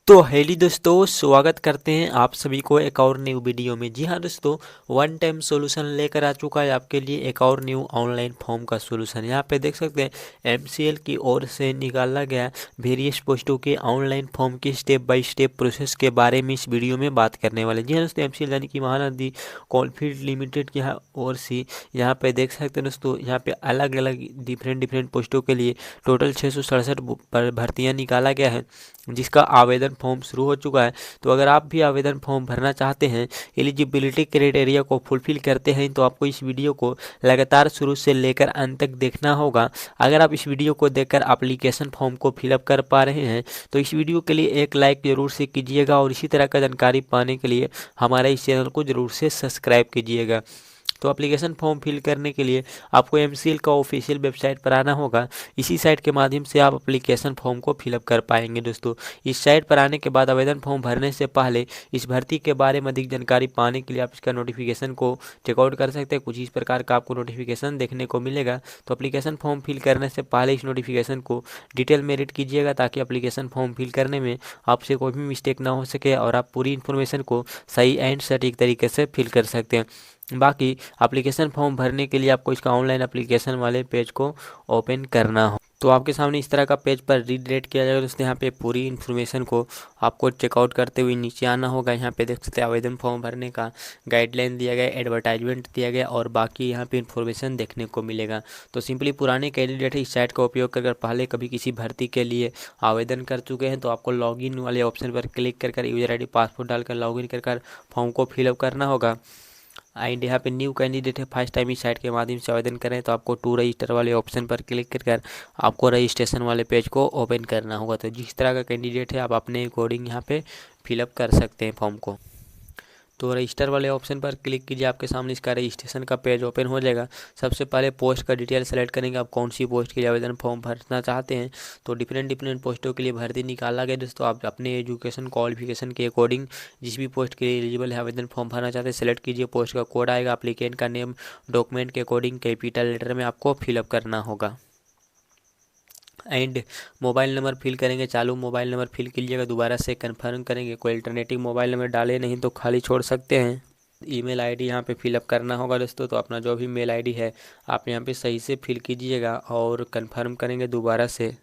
तो हेली दोस्तों, स्वागत करते हैं आप सभी को एक और न्यू वीडियो में। जी हाँ दोस्तों, वन टाइम सॉल्यूशन लेकर आ चुका है आपके लिए एक और न्यू ऑनलाइन फॉर्म का सॉल्यूशन। यहाँ पे देख सकते हैं एमसीएल की ओर से निकाला गया वेरियस पोस्टों के ऑनलाइन फॉर्म की स्टेप बाय स्टेप प्रोसेस के बारे में इस वीडियो में बात करने वाले। जी हाँ दोस्तों, एमसीएल यानी कि महानदी कोलफील्ड लिमिटेड की ओर से यहाँ पे देख सकते हैं दोस्तों, यहाँ पे अलग अलग डिफरेंट पोस्टों के लिए टोटल 667 भर्तियाँ निकाला गया है, जिसका आवेदन फॉर्म शुरू हो चुका है। तो अगर आप भी आवेदन फॉर्म भरना चाहते हैं, एलिजिबिलिटी क्राइटेरिया को फुलफिल करते हैं, तो आपको इस वीडियो को लगातार शुरू से लेकर अंत तक देखना होगा। अगर आप इस वीडियो को देखकर एप्लीकेशन फॉर्म को फिलअप कर पा रहे हैं तो इस वीडियो के लिए एक लाइक जरूर से कीजिएगा और इसी तरह का जानकारी पाने के लिए हमारे इस चैनल को जरूर से सब्सक्राइब कीजिएगा। तो एप्लीकेशन फॉर्म फिल करने के लिए आपको एमसीएल का ऑफिशियल वेबसाइट पर आना होगा। इसी साइट के माध्यम से आप एप्लीकेशन फॉर्म को फिलअप कर पाएंगे दोस्तों। इस साइट पर आने के बाद आवेदन फॉर्म भरने से पहले इस भर्ती के बारे में अधिक जानकारी पाने के लिए आप इसका नोटिफिकेशन को चेकआउट कर सकते हैं। कुछ इस प्रकार का आपको नोटिफिकेशन देखने को मिलेगा। तो एप्लीकेशन फॉर्म फिल करने से पहले इस नोटिफिकेशन को डिटेल में रीड कीजिएगा, ताकि एप्लीकेशन फॉर्म फिल करने में आपसे कोई भी मिस्टेक ना हो सके और आप पूरी इन्फॉर्मेशन को सही एंड सटीक तरीके से फिल कर सकते हैं। बाकी एप्लीकेशन फॉर्म भरने के लिए आपको इसका ऑनलाइन एप्लीकेशन वाले पेज को ओपन करना हो, तो आपके सामने इस तरह का पेज पर रीडायरेक्ट किया जाएगा दोस्तों। यहाँ पे पूरी इन्फॉर्मेशन को आपको चेकआउट करते हुए नीचे आना होगा। यहाँ पे देख सकते हैं आवेदन फॉर्म भरने का गाइडलाइन दिया गया, एडवर्टाइजमेंट दिया गया और बाकी यहाँ पे इन्फॉर्मेशन देखने को मिलेगा। तो सिंपली पुराने कैंडिडेट इस साइट का उपयोग कर पहले कभी किसी भर्ती के लिए आवेदन कर चुके हैं तो आपको लॉगिन वाले ऑप्शन पर क्लिक कर यूजर ID पासवर्ड डालकर लॉगिन कर फॉर्म को फिलअप करना होगा। एंड यहाँ पे न्यू कैंडिडेट है, फर्स्ट टाइम इस साइट के माध्यम से आवेदन करें तो आपको टू रजिस्टर वाले ऑप्शन पर क्लिक कर आपको रजिस्ट्रेशन वाले पेज को ओपन करना होगा। तो जिस तरह का कैंडिडेट है आप अपने अकॉर्डिंग यहाँ पे फिलअप कर सकते हैं फॉर्म को। तो रजिस्टर वाले ऑप्शन पर क्लिक कीजिए, आपके सामने इसका रजिस्ट्रेशन का पेज ओपन हो जाएगा। सबसे पहले पोस्ट का डिटेल सेलेक्ट करेंगे, आप कौन सी पोस्ट के लिए आवेदन फॉर्म भरना चाहते हैं। तो डिफरेंट पोस्टों के लिए भर्ती निकाला गया दोस्तों। आप अपने एजुकेशन क्वालिफिकेशन के अकॉर्डिंग जिस भी पोस्ट के लिए एलिजिबल है आवेदन फॉर्म भरना चाहते हैं सेलेक्ट कीजिए। पोस्ट का कोड आएगा, अप्लीकेंट का नेम डॉक्यूमेंट के अकॉर्डिंग कैपिटल लेटर में आपको फिलअप करना होगा। एंड मोबाइल नंबर फिल करेंगे, चालू मोबाइल नंबर फिल कीजिएगा, दोबारा से कंफर्म करेंगे। कोई अल्टरनेटिव मोबाइल नंबर डाले नहीं तो खाली छोड़ सकते हैं। ईमेल आईडी यहाँ पे फिलअप करना होगा दोस्तों। तो अपना जो भी मेल आईडी है आप यहाँ पे सही से फिल कीजिएगा और कंफर्म करेंगे दोबारा से।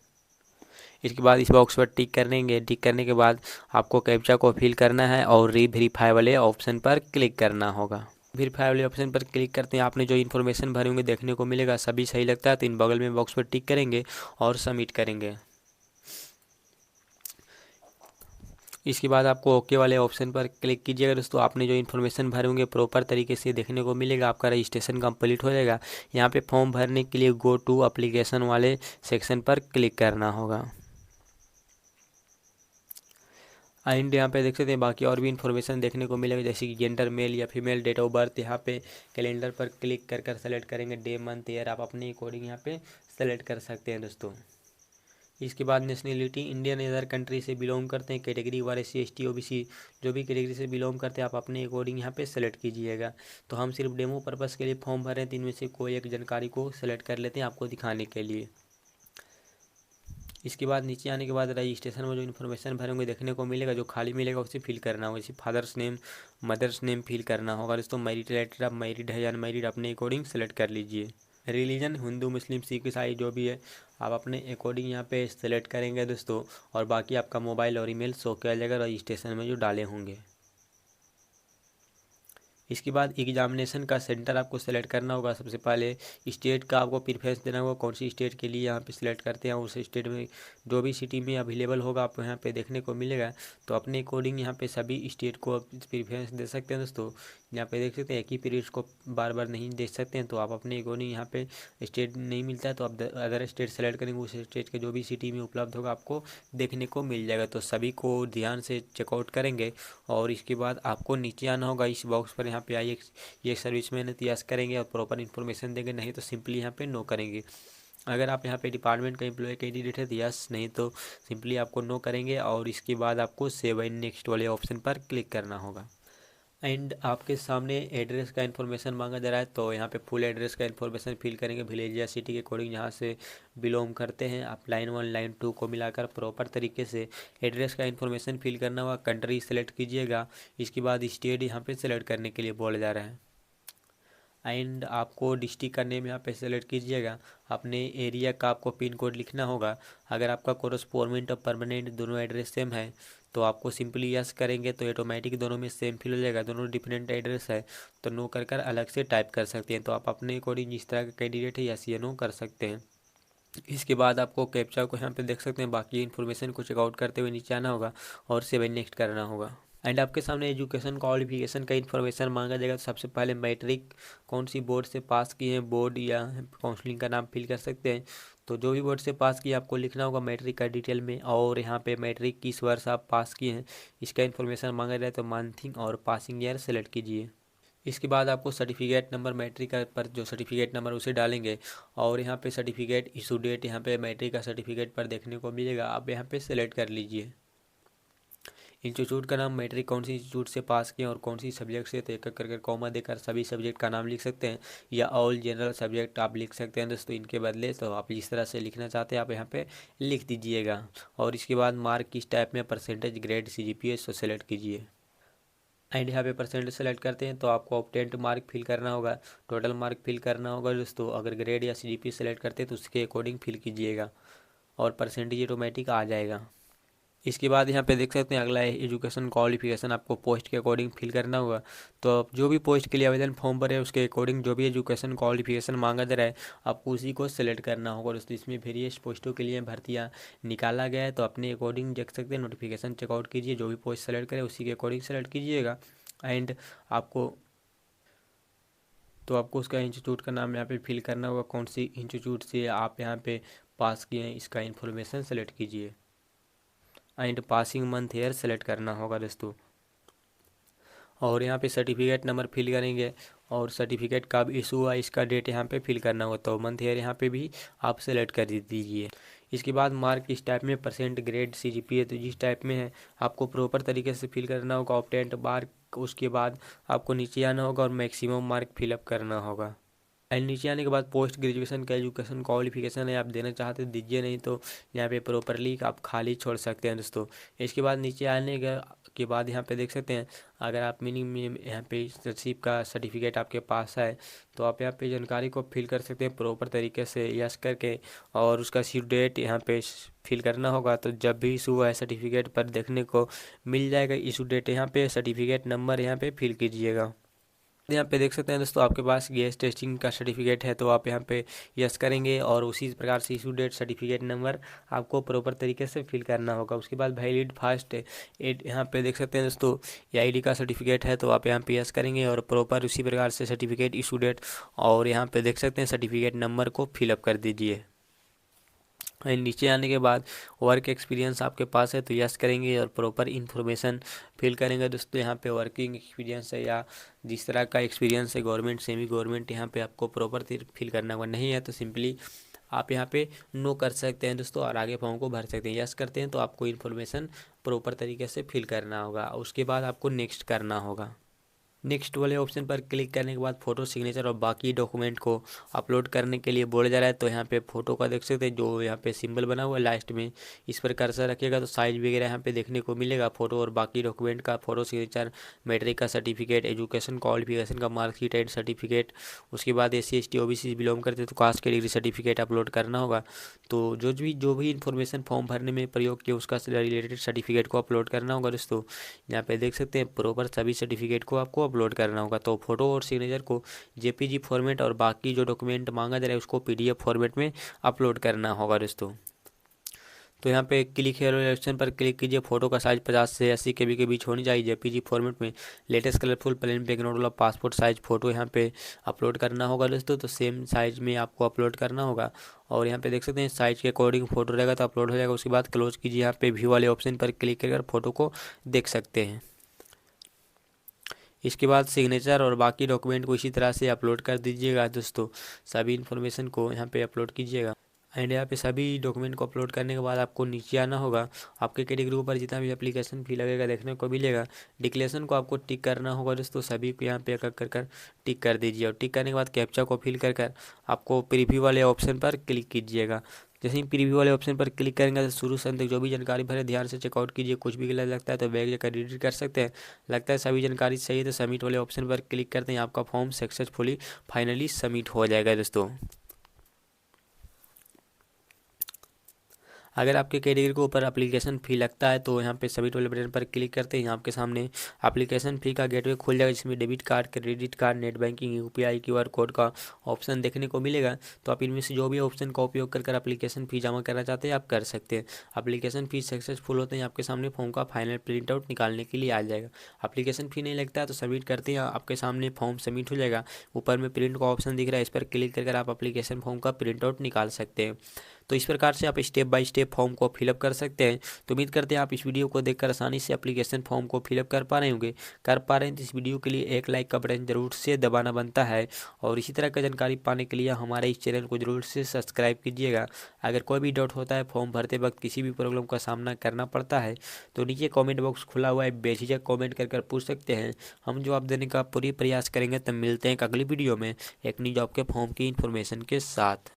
इसके बाद इस बॉक्स पर टिक करेंगे, टिक करने के बाद आपको कैप्चा को फिल करना है और रीवेरीफाई वाले ऑप्शन पर क्लिक करना होगा। वेरीफाई वाले ऑप्शन पर क्लिक करते हैं, आपने जो इन्फॉर्मेशन भरे होंगे देखने को मिलेगा। सभी सही लगता है तो इन बगल में बॉक्स पर टिक करेंगे और सबमिट करेंगे। इसके बाद आपको ओके वाले ऑप्शन पर क्लिक कीजिएगा दोस्तों। आपने जो इन्फॉर्मेशन भरे होंगे प्रॉपर तरीके से देखने को मिलेगा, आपका रजिस्ट्रेशन कंप्लीट हो जाएगा। यहाँ पे फॉर्म भरने के लिए गो टू एप्लीकेशन वाले सेक्शन पर क्लिक करना होगा। एंड यहाँ पे देख सकते हैं बाकी और भी इन्फॉर्मेशन देखने को मिलेगा, जैसे कि जेंडर मेल या फीमेल, डेट ऑफ बर्थ। यहाँ पे कैलेंडर पर क्लिक कर सेलेक्ट करेंगे, डे मंथ ईयर आप अपने अकॉर्डिंग यहाँ पे सेलेक्ट कर सकते हैं दोस्तों। इसके बाद नेशनलिटी इंडियन अदर कंट्री से बिलोंग करते हैं, कैटेगरी वाले SC ST OBC जो भी कैटेगरी से बिलोंग करते हैं आप अपने अकॉर्डिंग यहाँ पे सेलेक्ट कीजिएगा। तो हम सिर्फ डेमो पर्पज़ के लिए फॉर्म भर रहे हैं, तो इनमें से कोई एक जानकारी को सेलेक्ट कर लेते हैं आपको दिखाने के लिए। इसके बाद नीचे आने के बाद रजिस्ट्रेशन में जो इन्फॉर्मेशन भरेंगे देखने को मिलेगा, जो खाली मिलेगा उसे फिल करना होगा। जैसे father's name, mother's name fill करना होगा दोस्तों। मैरिड रिलेटेड आप मैरिड है या अनमैरिड अपने अकॉर्डिंग सेलेक्ट कर लीजिए। रिलीजन हिंदू मुस्लिम सिख ईसाई जो भी है आप अपने अकॉर्डिंग यहाँ पे सेलेक्ट करेंगे दोस्तों। और बाकी आपका मोबाइल और ईमेल शो किया जाएगा रजिस्ट्रेशन में जो डाले होंगे। इसके बाद एग्जामिनेशन का सेंटर आपको सेलेक्ट करना होगा। सबसे पहले स्टेट का आपको प्रेफरेंस देना होगा, कौन सी स्टेट के लिए यहाँ पे सिलेक्ट करते हैं। उस स्टेट में जो भी सिटी में अवेलेबल होगा आपको यहाँ पे देखने को मिलेगा। तो अपने अकॉर्डिंग यहाँ पे सभी स्टेट को प्रेफरेंस दे सकते हैं दोस्तों। यहाँ पे देख सकते हैं एक ही पीरियड्स को बार बार नहीं देख सकते हैं, तो आप अपने अकॉर्डिंग यहाँ पे स्टेट नहीं मिलता है तो आप अदर स्टेट सेलेक्ट करेंगे, उस स्टेट के जो भी सिटी में उपलब्ध होगा आपको देखने को मिल जाएगा। तो सभी को ध्यान से चेकआउट करेंगे और इसके बाद आपको नीचे आना होगा। इस बॉक्स पर यहाँ पे आइए, ये सर्विस में यस करेंगे और प्रॉपर इन्फॉर्मेशन देंगे, नहीं तो सिंपली यहाँ पे नो करेंगे। अगर आप यहाँ पे डिपार्टमेंट का एम्प्लॉय कैंडिडेट है तो यस, नहीं तो सिंपली आपको नो करेंगे और इसके बाद आपको सेव एंड नेक्स्ट वाले ऑप्शन पर क्लिक करना होगा। एंड आपके सामने एड्रेस का इन्फॉर्मेशन मांगा जा रहा है, तो यहाँ पे फुल एड्रेस का इन्फॉर्मेशन फिल करेंगे विलेज या सिटी के अकॉर्डिंग जहाँ से बिलोंग करते हैं। आप लाइन 1 लाइन 2 को मिलाकर प्रॉपर तरीके से एड्रेस का इन्फॉर्मेशन फिल करना होगा। कंट्री सेलेक्ट कीजिएगा, इसके बाद स्टेट यहाँ पे सेलेक्ट करने के लिए बोला जा रहा है। एंड आपको डिस्ट्रिक्ट का नेम यहाँ पे सेलेक्ट कीजिएगा। अपने एरिया का आपको पिन कोड लिखना होगा। अगर आपका कोरस्पोंडेंट और परमानेंट दोनों एड्रेस सेम है तो आपको सिंपली यस करेंगे तो ऑटोमेटिक दोनों में सेम फिल हो जाएगा। दोनों डिफरेंट एड्रेस है तो नो कर अलग से टाइप कर सकते हैं। तो आप अपने अकॉर्डिंग जिस तरह का कैंडिडेट है यस या नो कर सकते हैं। इसके बाद आपको कैप्चा को यहाँ पे देख सकते हैं, बाकी इन्फॉर्मेशन को चेकआउट करते हुए नीचे आना होगा और 7 नेक्स्ट करना होगा। एंड आपके सामने एजुकेशन क्वालिफिकेशन का इन्फॉर्मेशन मांगा जाएगा। तो सबसे पहले मैट्रिक कौन सी बोर्ड से पास किए हैं, बोर्ड या काउंसलिंग का नाम फिल कर सकते हैं। तो जो भी बोर्ड से पास किए आपको लिखना होगा मैट्रिक का डिटेल में, और यहाँ पे मैट्रिक किस वर्ष आप पास किए हैं इसका इन्फॉर्मेशन मांगा जाए तो मंथिंग और पासिंग ईयर सेलेक्ट कीजिए। इसके बाद आपको सर्टिफिकेट नंबर मैट्रिक का पर जो सर्टिफिकेट नंबर उसे डालेंगे और यहाँ पे सर्टिफिकेट इशू डेट यहाँ पे मैट्रिक का सर्टिफिकेट पर देखने को मिलेगा, आप यहाँ पे सेलेक्ट कर लीजिए। इंस्टीट्यूट का नाम मैट्रिक कौन सी इंस्टीट्यूट से पास किए और कौन सी सब्जेक्ट से, तो एक एक करके कॉमा देकर सभी सब्जेक्ट का नाम लिख सकते हैं या ऑल जनरल सब्जेक्ट आप लिख सकते हैं दोस्तों। इनके बदले तो आप जिस तरह से लिखना चाहते हैं आप यहाँ पे लिख दीजिएगा। और इसके बाद मार्क किस टाइप में, परसेंटेज, ग्रेड, CGPA सेलेक्ट कीजिए। एंड यहाँ पे परसेंटेज सेलेक्ट करते हैं तो आपको ऑब्टेंड मार्क फिल करना होगा, टोटल मार्क फिल करना होगा दोस्तों। अगर ग्रेड या CGPA सेलेक्ट करते हैं तो उसके अकॉर्डिंग फिल कीजिएगा और परसेंटेज ऑटोमेटिक आ जाएगा। इसके बाद यहाँ पे देख सकते हैं अगला है एजुकेशन क्वालिफिकेशन, आपको पोस्ट के अकॉर्डिंग फिल करना होगा। तो आप जो भी पोस्ट के लिए आवेदन फॉर्म भरे उसके अकॉर्डिंग जो भी एजुकेशन क्वालिफिकेशन मांगा जा रहा है आपको उसी को सेलेक्ट करना होगा दोस्तों। इसमें वेरियस पोस्टों के लिए भर्तियाँ निकाला गया है तो अपने अकॉर्डिंग देख सकते हैं, नोटिफिकेशन चेकआउट कीजिए, जो भी पोस्ट सेलेक्ट करें उसी के अकॉर्डिंग सेलेक्ट कीजिएगा। एंड आपको उसका इंस्टीट्यूट का नाम यहाँ पे फिल करना होगा, कौन सी इंस्टीट्यूट से आप यहाँ पे पास किए हैं इसका इन्फॉर्मेशन सेलेक्ट कीजिए। And passing month year select करना होगा दोस्तों। और यहाँ पे सर्टिफिकेट नंबर फिल करेंगे और सर्टिफिकेट कब इशू हुआ इसका डेट यहाँ पे फिल करना होगा, तो मंथ ईयर यहाँ पे भी आप सेलेक्ट कर दीजिए। इसके बाद मार्क इस टाइप में, परसेंट, ग्रेड, CGPA तो जिस टाइप में है आपको प्रॉपर तरीके से फिल करना होगा। ऑब्टेंड मार्क, उसके बाद आपको नीचे आना होगा और मैक्सिमम मार्क फिलअप करना होगा। एंड नीचे आने के बाद पोस्ट ग्रेजुएशन का एजुकेशन क्वालिफिकेशन है आप देना चाहते दीजिए, नहीं तो यहाँ पे प्रॉपरली आप खाली छोड़ सकते हैं दोस्तों। इसके बाद नीचे आने के बाद यहाँ पे देख सकते हैं अगर आप मिनिमम यहाँ पे रिसीव का सर्टिफिकेट आपके पास है तो आप यहाँ पे जानकारी को फिल कर सकते हैं प्रॉपर तरीके से यस करके, और उसका इशू डेट यहाँ पे फिल करना होगा। तो जब भी इशू हुआ है सर्टिफिकेट पर देखने को मिल जाएगा इशू डेट, यहाँ पे सर्टिफिकेट नंबर यहाँ पे फिल कीजिएगा। यहाँ पे देख सकते हैं दोस्तों आपके पास गैस टेस्टिंग का सर्टिफिकेट है तो आप यहाँ पे यस करेंगे और उसी प्रकार से इशू डेट, सर्टिफिकेट नंबर आपको प्रॉपर तरीके से फिल करना होगा। उसके बाद वैलिड फास्ट एड यहाँ पे देख सकते हैं दोस्तों AID का सर्टिफिकेट है तो आप यहाँ पे यस करेंगे और प्रॉपर उसी प्रकार से सर्टिफिकेट, इशू डेट और यहाँ पे देख सकते हैं सर्टिफिकेट नंबर को फिलअप कर दीजिए। नीचे आने के बाद वर्क एक्सपीरियंस आपके पास है तो यस करेंगे और प्रॉपर इन्फॉर्मेशन फिल करेंगे दोस्तों। यहाँ पे वर्किंग एक्सपीरियंस है या जिस तरह का एक्सपीरियंस है गवर्नमेंट, सेमी गवर्नमेंट, यहाँ पे आपको प्रॉपर फिल करना होगा। नहीं है तो सिंपली आप यहाँ पे नो कर सकते हैं दोस्तों और आगे फॉर्म को भर सकते हैं। यस करते हैं तो आपको इन्फॉर्मेशन प्रॉपर तरीके से फिल करना होगा। उसके बाद आपको नेक्स्ट करना होगा। नेक्स्ट वाले ऑप्शन पर क्लिक करने के बाद फ़ोटो, सिग्नेचर और बाकी डॉक्यूमेंट को अपलोड करने के लिए बोला जा रहा है। तो यहाँ पे फ़ोटो का देख सकते हैं जो यहाँ पे सिंबल बना हुआ है लास्ट में, इस पर कर्सर रखिएगा तो साइज वगैरह यहाँ पे देखने को मिलेगा। फ़ोटो और बाकी डॉक्यूमेंट का फ़ोटो, सिग्नेचर, मैट्रिक का सर्टिफिकेट, एजुकेशन क्वालिफिकेशन का मार्कशीट एंड सर्टिफिकेट, उसके बाद SC ST OBC बिलोंग करते हैं तो कास्ट कैटेगरी सर्टिफिकेट अपलोड करना होगा। तो जो भी इन्फॉर्मेशन फॉर्म भरने में प्रयोग किया उसका रिलेटेड सर्टिफिकेट को अपलोड करना होगा दोस्तों। यहाँ पे देख सकते हैं प्रॉपर सभी सर्टिफिकेट को आपको अपलोड करना होगा। तो फोटो और सिग्नेचर को JPG फॉर्मेट और बाकी जो डॉक्यूमेंट मांगा जा रहा है उसको PDF फॉर्मेट में अपलोड करना होगा दोस्तों। तो यहाँ पे क्लिक है ऑप्शन पर क्लिक कीजिए। फोटो का साइज 50 से 80 KB के बीच होनी चाहिए। JPG फॉर्मेट में लेटेस्ट कलरफुल प्लेन बैकग्राउंड वाला पासपोर्ट साइज फ़ोटो यहाँ पे अपलोड करना होगा दोस्तों। तो सेम साइज में आपको अपलोड करना होगा और यहाँ पे देख सकते हैं साइज के अकॉर्डिंग फोटो रहेगा तो अपलोड हो जाएगा। उसके बाद क्लोज कीजिए। यहाँ पे व्यू वाले ऑप्शन पर क्लिक कर फोटो को देख सकते हैं। इसके बाद सिग्नेचर और बाकी डॉक्यूमेंट को इसी तरह से अपलोड कर दीजिएगा दोस्तों। सभी इन्फॉर्मेशन को यहाँ पे अपलोड कीजिएगा। एंड यहाँ पे सभी डॉक्यूमेंट को अपलोड करने के बाद आपको नीचे आना होगा। आपके कैटेगरी के ऊपर जितना भी एप्लीकेशन फ़ी लगेगा देखने को मिलेगा। डिक्लेरेशन को आपको टिक करना होगा दोस्तों, सभी को यहाँ पे एक एक कर टिक कर दीजिए। और टिक करने के बाद कैप्चा को फिल कर आपको प्रीव्यू वाले ऑप्शन पर क्लिक कीजिएगा। जैसे ही प्रीव्यू वाले ऑप्शन पर क्लिक करेंगे तो शुरू से अंत तक जो भी जानकारी भरे ध्यान से चेकआउट कीजिए। कुछ भी गलत लगता है तो बैग जाकर एडिट कर सकते हैं। लगता है सभी जानकारी सही है तो सबमिट वाले ऑप्शन पर क्लिक करते हैं। आपका फॉर्म सक्सेसफुली फाइनली सबमिट हो जाएगा दोस्तों। अगर आपके कैटेगरी के ऊपर एप्लीकेशन फ़ी लगता है तो यहाँ पे सबमिट वाले बटन पर क्लिक करते हैं। आपके सामने एप्लीकेशन फ़ी का गेटवे खुल जाएगा, जिसमें debit card, credit card, net banking, UPI, QR code का ऑप्शन देखने को मिलेगा। तो आप इनमें से जो भी ऑप्शन का उपयोग कर एप्लीकेशन फ़ी जमा करना चाहते हैं आप कर सकते हैं। एप्लीकेशन फ़ी सक्सेसफुल होते हैं आपके सामने फॉर्म का फाइनल प्रिंट आउट निकालने के लिए आ जाएगा। एप्लीकेशन फ़ी नहीं लगता है तो सबमिट करते हैं, आपके सामने फॉर्म सबमिट हो जाएगा। ऊपर में प्रिंट का ऑप्शन दिख रहा है, इस पर क्लिक कर आप एप्लीकेशन फॉर्म का प्रिंट आउट निकाल सकते हैं। तो इस प्रकार से आप स्टेप बाय स्टेप फॉर्म को फिलअप कर सकते हैं। तो उम्मीद करते हैं आप इस वीडियो को देखकर आसानी से एप्लीकेशन फॉर्म को फिलअप कर पा रहे होंगे। कर पा रहे हैं तो इस वीडियो के लिए एक लाइक का बटन जरूर से दबाना बनता है। और इसी तरह का जानकारी पाने के लिए हमारे इस चैनल को जरूर से सब्सक्राइब कीजिएगा। अगर कोई भी डाउट होता है फॉर्म भरते वक्त, किसी भी प्रॉब्लम का सामना करना पड़ता है तो नीचे कॉमेंट बॉक्स खुला हुआ है, बेझिझक कॉमेंट कर पूछ सकते हैं। हम जवाब देने का पूरी प्रयास करेंगे। तब मिलते हैं एक अगली वीडियो में एक नई जॉब के फॉर्म की इन्फॉर्मेशन के साथ।